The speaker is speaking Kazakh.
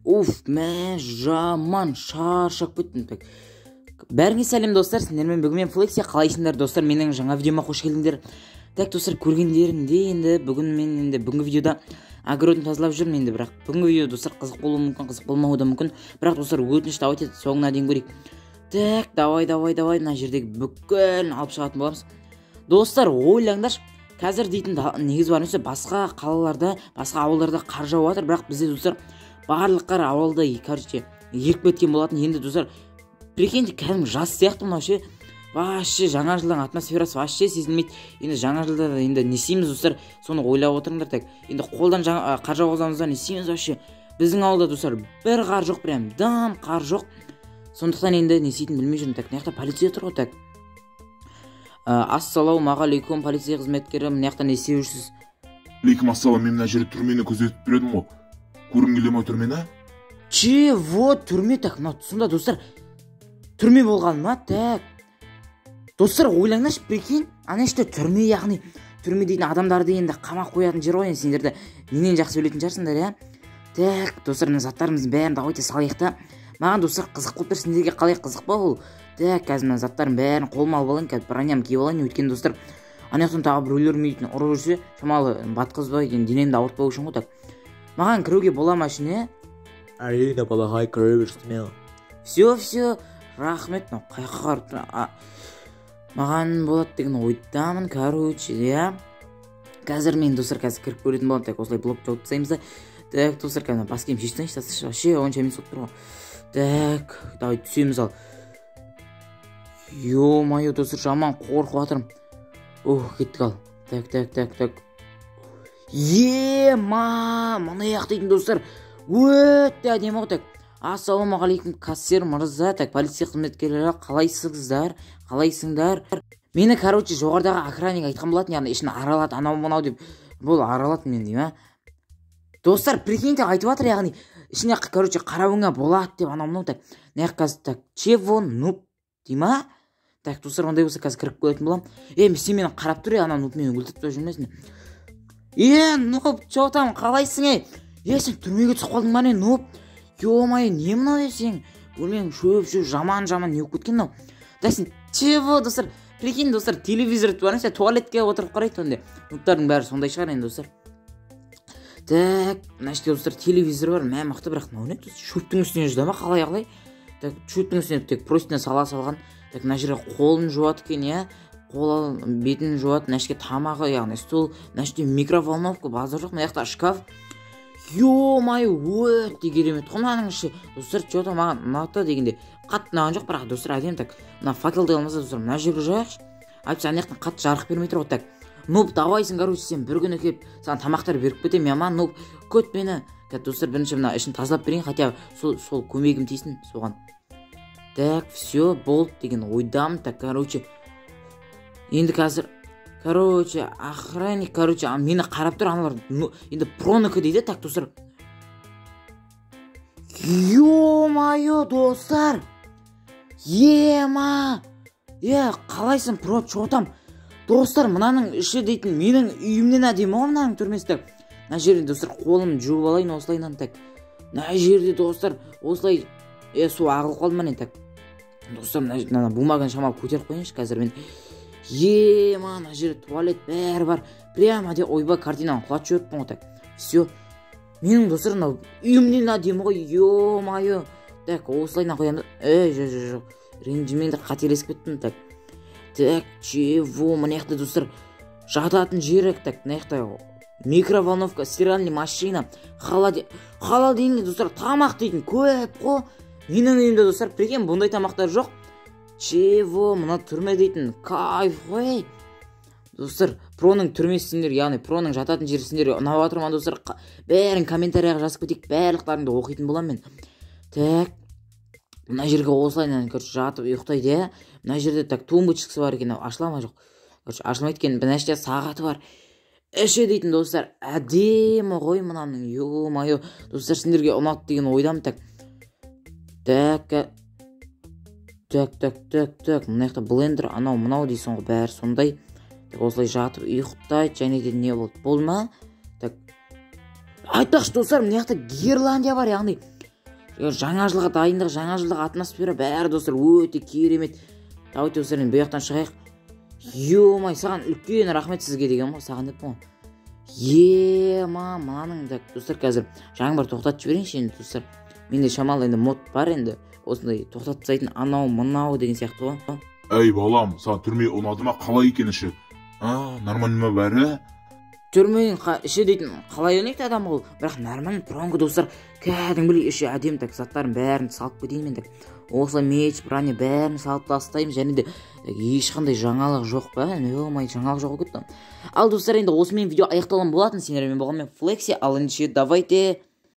Уф, мә жаман шаршап кеттім. Так. Бәріңе сәлем достар, сендермен бүгін мен Флексия, қалайсыңдар достар? Менің жаңа видеома қош келдіңдер. Так достар, көргендерінде енді бүгінгі видеода огородын тазалап жүрмін енді, бірақ бүгінгі видео достар қызық болуы мүмкін, қызық болмауы да мүмкін. Бірақ достар, өтініш давайте соңына дейін көрейік. Так, давай, мына жердегі бүкіл алып шығатын боламыз. Достар, ойлаңдаршы, қазір дейтін негіз бар емес, басқа қалаларда, басқа ауылдарда қар жауып жатыр, бірақ бізде достар барлық қар ауылда, короче, еріп кеткен болатын. Енді достар, прикиньте, кәдімгі жаз сияқты мынау ше. Вообще жаңа жылдың атмосферасы вообще сезілмейді. Енді жаңа жылда енді не істейміз достар, соны ойлап отырыңдар. Так, енді қолдан қар жауғызамыз да не істейміз вообще. Біздің ауылда достар бір қар жоқ, прям дам қар жоқ. Сондықтан енді не істейтінін білмей жүрмін. Так, мына жақта полиция тұр ғой. Так, ассалаумағалейкум, полиция қызметкері, мына жақта не істеп жүрсіз? Алейкум ассалам, мен мына жерде түрмені көзетіп тұр едім ғой. Көргің келе ме түрмені? Чего түрме? Так, мынау тұсында достар түрме болған ма? Так, достар, ойлаңдаршы, прикинь, ана іште түрме, яғни түрме дейтін адамдарды енді қамақ қоятын жер ғой. Сендерді менен жақсы білетін шығарсыңдар, иә? Так, достар, мына заттарымыздың бәрін давайте салайық та. Маған достар қызық болып тұр, сендерге қалай қызық па ол? Так, қазір мына заттардың бәрін қолыма алып алайын, қазір броням киіп алайын. Өйткені достар, ана жақтан тағы біреулер мейтін ұрып жүрсе, шамалы батқызбай, денемді ауыртпау үшін ғой. Так, маған кіруге бола ма ішіне? Әрине, балағай, кіре берсін. Все, рахмет. Қайқа қарып маған болады деген ойдамын, короче, иә. Қазір мен достар кіріп көретін боламын. Так, осылай блок жауып тастаймыз да. Так, достар, қазір бас киім шешсеңші, тасташы, вообще онша емес болып тұр ғой. Так, давай түсеміз ал. Ё-моё, достар, жаман қорқып жатырмын. Кеттік ал. Так. Мына яқ дейтін достар өте әдемі ғой. Так, ассалаумағалейкум, кассир мырза. Так, полиция қызметкерлері, қалайсыңдар? Мені, короче, жоғардағы охранник айтқан болатын, яғни ішін аралат, анау-мынау деп. Бұл аралат мен дейм, а? Достар, прикиньте, айтып жатыр, яғни ішіне, короче, қарауыңа болады деп, анау-мынау. Так, наяқ қазір, так, чего, нуп, дейм, а? Так, достар, ондай болса қазір кіріп көретін болам. Сен мені қарап тұр, ана нуп мені өлтіріп та жүрмесін. Нуп, чо там, қалайсың, сен түрмеге түсіп қалдың ба не, нуп? Ё-моё, не мынау сен? Өлмең шөп, жаман не өп кеткен мынау. Так, сен, чего, достар, прикинь, достар, телевизор бар, сен туалетке отырып қарайды онда. Нуптардың бәрі сондай шығар енді, достар. Так, мына жерде достар телевизор бар, мықты, бірақ мынау не? Шөптің үстіне жүзді ма, қалай? Так, шөптің үстіне тек простыня сала салған. Так, мына жерде қолын жуады екен, иә? Бетін жуады, мына жерде тамағы, яғни стол, мына жерде микроволновка, базар жоқ, мына жақта шкаф. Ё-моё, өте керемет ғой мынаның іші. Достар, что-то маған ұнады дегенде қатты ұнаған жоқ, бірақ достар әдемі. Так, мына факелді алмаса достар, мына жерге жояқшы. Айтса ана жақтан қатты жарық бермей тұр ғой. Так, нуп, давайсың, короче, сен бір күні келіп саған тамақтар беріп кетемін, яма, нуп, көт мені. Так, достар, бірінші мына ішін тазалап берейін, хотя сол көмегім тейсін соған. Так, все, болды деген ойдамын. Так, короче, енді қазір, короче, охранник, мені қарап тұр, аналар, енді проныкі дейді. Так, достар, ё-моё, достар, қалайсың, чо там? Достар, мынаның іші дейтін, менің үйімнен әдемі ғой мынаның түрмесі. Так, мына жерде достар, қолым жуып алайын осылайынан. Так, мына жерде достар, осылай су ағылып қалды ма не? Так, достар, мына бумаганы шамалы көтеріп қойыңызшы қазір мен. Мына жерде туалет бәрі бар. Прямо де ойбай картинаны құлатып жіберіппін ғой. Так, все. Менің достар, мынау үйімнен әдемі ғой. Ё-моё. Так, осылайынан қоямын. Жоқ. Ренжімеңдер, қателесіп кеттім. Так, чего, мына жақта достар жататын жері. Так, мына жақта микроволновка, стиральный машина, холодильник, достар, тамақ дейтін көп қой. Менің үйімде достар, прикинь, бұндай тамақтар жоқ. Чего, мына түрме дейтін кайф ғой. Достар, проның түрмесі сендер, яғни проның жататын жері сендер ұнап жатыр ма достар? Бәрін комментарияға жазып кетейік, барлықтарыңды оқитын болам мен. Так, мына жерге осылайынан жатып ұйықтайды, иә? Мына жерде так тумбочкасы бар екен, ашыла ма жоқ? Ашылмайды екен, мына жерде сағаты бар. Іші дейтін достар, әдемі ғой мынаның. Ё-моё, достар, сендерге ұнады деген ойдамын. Так, мына жақта блендер, анау-мынау дейсің ғой, бәрі сондай. Так, осылай жатып ұйықтайды, және де не болды? Болды ма? Так, айтпақшы достар, мына жақта Гирландия бар, яғни жаңа жылға дайындық, жаңа жылдық атмосфера бәрі достар өте керемет. Давайте достар енді бұяқтан шығайық. Ё-май, саған үлкен рахмет сізге деген ғой, саған деп қой. Мынаның да достар қазір жаңбыр тоқтатып жіберейінші енді достар. Менде шамалы енді мод бар енді. Осындай тоқтатып тастайтын анау мынау деген сияқты ғой. Ей балам, саған түрме ұнады ма, қалай екен іші? Нормально ма бәрі? Түрменің іші дейтін қалай өнекті адам ол, бірақ нормально бұрынғы достар кәдімгідей іші әдемі так заттарын бәрін салып кетейін мен так. Осылай меч, броня бәрін салып тастаймын, және де ешқандай жаңалық жоқ па? Ё-май, жаңалық жоқ екен. Ал достар, енді осымен видео аяқталған болатын. Сендермен болған мен Флекси, ал ендеше давайте